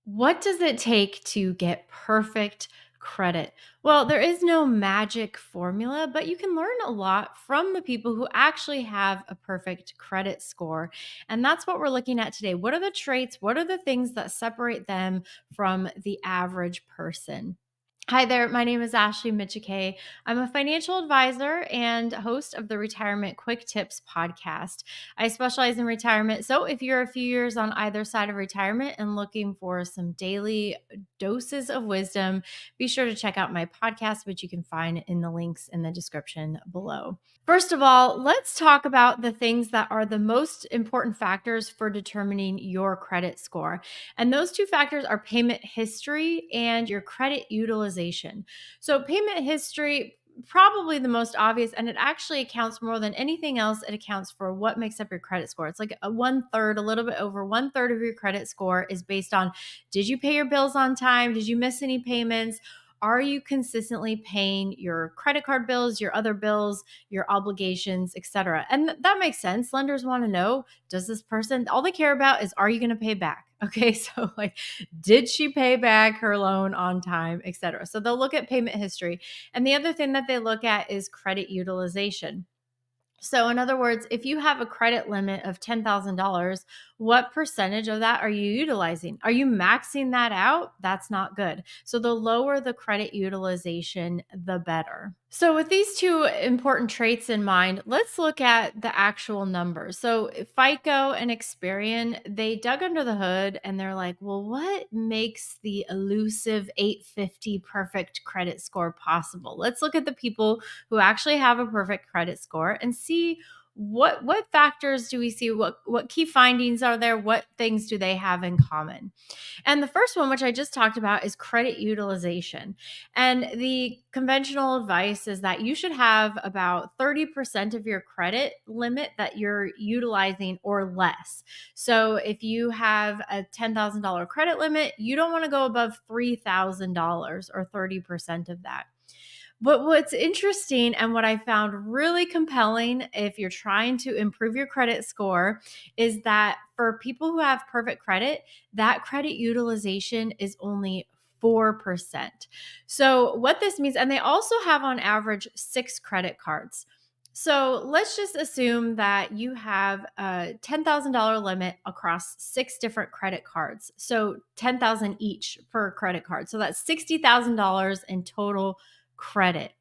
What does it take to get perfect credit? Well, there is no magic formula, but you can learn a lot from the people who actually have a perfect credit score. And that's what we're looking at today. What are the traits? What are the things that separate them from the average person? Hi there, my name is Ashley Micciche. I'm a financial advisor and host of the Retirement Quick Tips podcast. I specialize in retirement. So, if you're a few years on either side of retirement and looking for some daily doses of wisdom, be sure to check out my podcast, which you can find in the links in the description below. First of all, let's talk about the things that are the most important factors for determining your credit score. And those two factors are payment history and your credit utilization. So, payment history, probably the most obvious, and it actually accounts more than anything else. It accounts for what makes up your credit score. It's like a one third, a little bit over one third of your credit score is based on, did you pay your bills on time? Did you miss any payments? Are you consistently paying your credit card bills, your other bills, your obligations, etc.? And that makes sense. Lenders want to know, does this person, all they care about is, are you going to pay back? Okay. So, like, did she pay back her loan on time, etc.? So they'll look at payment history. And the other thing that they look at is credit utilization. So, in other words, if you have a credit limit of $10,000, what percentage of that are you utilizing? Are you maxing that out? That's not good. So, the lower the credit utilization, the better. So, with these two important traits in mind, let's look at the actual numbers. So, FICO and Experian, they dug under the hood and they're like, well, what makes the elusive 850 perfect credit score possible? Let's look at the people who actually have a perfect credit score and see what factors do we see, what key findings are there, what things do they have in common. And the first one, which I just talked about, is credit utilization. And the conventional advice is that you should have about 30% of your credit limit that you're utilizing or less. So if you have a $10,000 credit limit, you don't want to go above $3,000 or 30% of that. But what's interesting and what I found really compelling if you're trying to improve your credit score is that for people who have perfect credit, that credit utilization is only 4%. So, what this means, and they also have on average 6 credit cards. So, let's just assume that you have a $10,000 limit across 6 different credit cards. So, 10,000 each per credit card. So, that's $60,000 in total credit.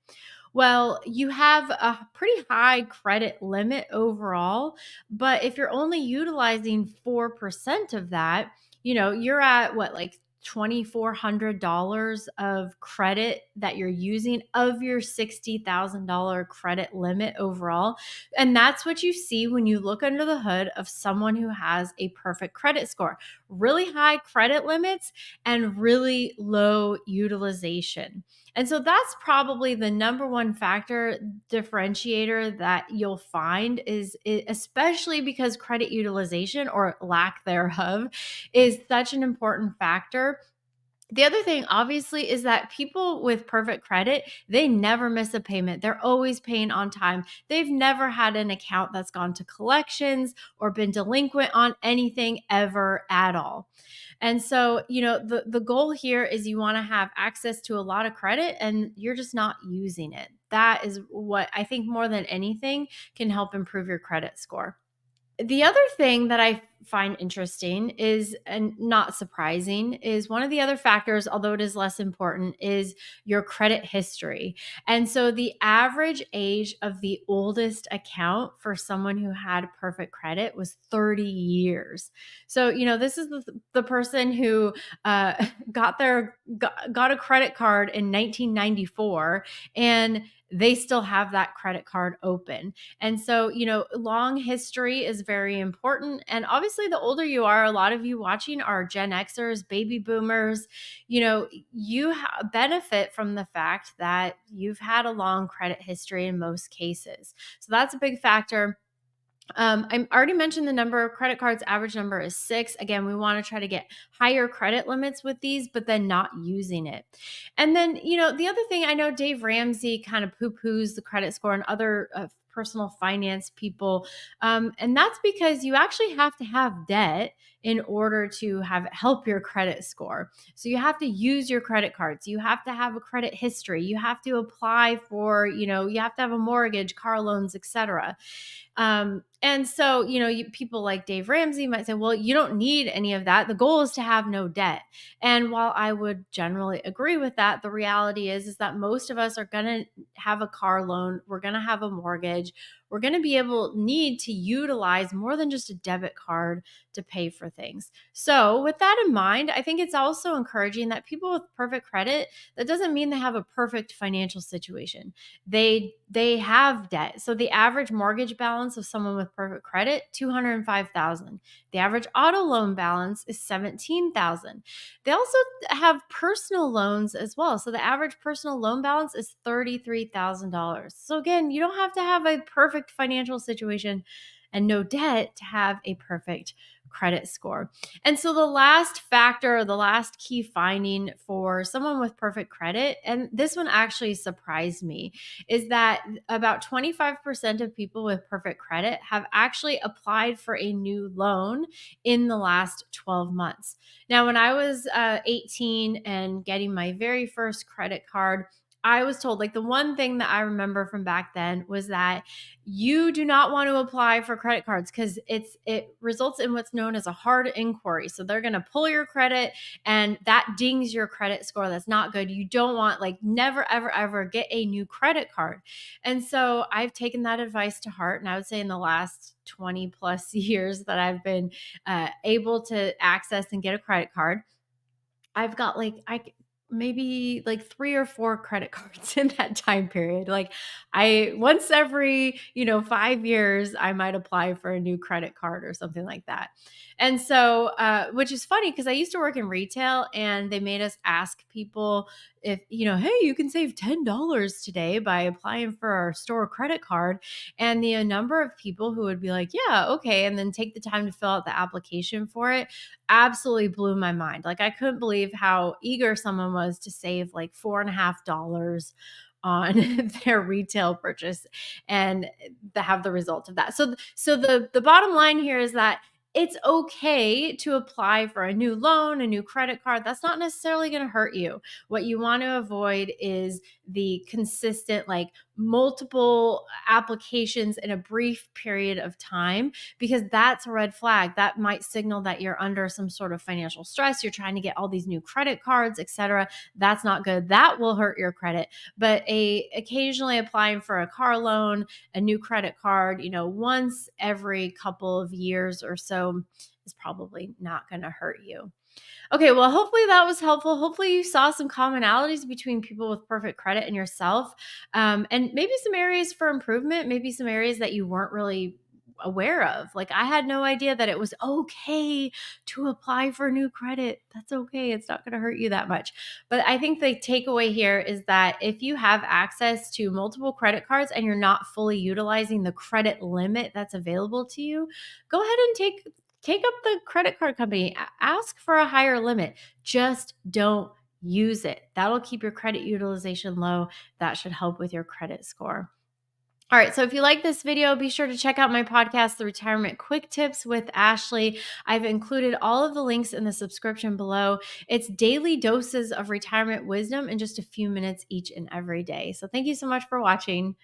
Well, you have a pretty high credit limit overall, but if you're only utilizing 4% of that, you're at what, like $2,400 of credit that you're using of your $60,000 credit limit overall. And that's what you see when you look under the hood of someone who has a perfect credit score: really high credit limits and really low utilization. And so that's probably the number one factor differentiator that you'll find especially because credit utilization or lack thereof is such an important factor. The other thing, obviously, is that people with perfect credit, they never miss a payment. They're always paying on time. They've never had an account that's gone to collections or been delinquent on anything ever at all. And so, the goal here is you want to have access to a lot of credit and you're just not using it. That is what I think more than anything can help improve your credit score. The other thing that I find interesting is, and not surprising, is one of the other factors, although it is less important, is your credit history. And so the average age of the oldest account for someone who had perfect credit was 30 years. So, this is the person who got a credit card in 1994 and they still have that credit card open. And so, long history is very important. And obviously, the older you are, a lot of you watching are Gen Xers, baby boomers. You benefit from the fact that you've had a long credit history in most cases. So that's a big factor. I already mentioned the number of credit cards. Average number is 6. Again, we want to try to get higher credit limits with these, but then not using it. And then, the other thing, I know Dave Ramsey kind of poo poos the credit score and other personal finance people. And that's because you actually have to have debt in order to have it help your credit score. So you have to use your credit cards. You have to have a credit history. You have to apply for, you have to have a mortgage, car loans, etc. And so, people like Dave Ramsey might say, well, you don't need any of that. The goal is to have no debt. And while I would generally agree with that, the reality is that most of us are going to have a car loan. We're going to have a mortgage. We're going to be need to utilize more than just a debit card to pay for things. So, with that in mind, I think it's also encouraging that people with perfect credit, that doesn't mean they have a perfect financial situation. They have debt. So the average mortgage balance of someone with perfect credit, 205,000. The average auto loan balance is 17,000. They also have personal loans as well. So the average personal loan balance is $33,000. So again, you don't have to have a perfect financial situation and no debt to have a perfect credit score. And so the last factor, the last key finding for someone with perfect credit, and this one actually surprised me, is that about 25% of people with perfect credit have actually applied for a new loan in the last 12 months. Now, when I was 18 and getting my very first credit card, I was told, like, the one thing that I remember from back then was that you do not want to apply for credit cards because it results in what's known as a hard inquiry. So they're going to pull your credit and that dings your credit score. That's not good. You don't want, like, never, ever, ever get a new credit card. And so I've taken that advice to heart. And I would say in the last 20 plus years that I've been able to access and get a credit card, I've got maybe like 3 or 4 credit cards in that time period. Like, I once every, 5 years I might apply for a new credit card or something like that. And so which is funny because I used to work in retail and they made us ask people if, hey, you can save $10 today by applying for our store credit card. And the number of people who would be like, yeah, okay, and then take the time to fill out the application for it absolutely blew my mind. Like, I couldn't believe how eager someone was to save like $4.50 on their retail purchase and to have the result of that. So the bottom line here is that it's okay to apply for a new loan, a new credit card. That's not necessarily going to hurt you. What you want to avoid is the consistent, like, multiple applications in a brief period of time, because that's a red flag. That might signal that you're under some sort of financial stress. You're trying to get all these new credit cards, etc. That's not good. That will hurt your credit. But occasionally applying for a car loan, a new credit card, once every couple of years or so is probably not going to hurt you. Okay, well, hopefully that was helpful. Hopefully you saw some commonalities between people with perfect credit and yourself, and maybe some areas for improvement, maybe some areas that you weren't really aware of. Like, I had no idea that it was okay to apply for new credit. That's okay. It's not going to hurt you that much. But I think the takeaway here is that if you have access to multiple credit cards and you're not fully utilizing the credit limit that's available to you, go ahead and take up the credit card company. Ask for a higher limit. Just don't use it. That'll keep your credit utilization low. That should help with your credit score. All right. So if you like this video, be sure to check out my podcast, The Retirement Quick Tips with Ashley. I've included all of the links in the subscription below. It's daily doses of retirement wisdom in just a few minutes each and every day. So thank you so much for watching.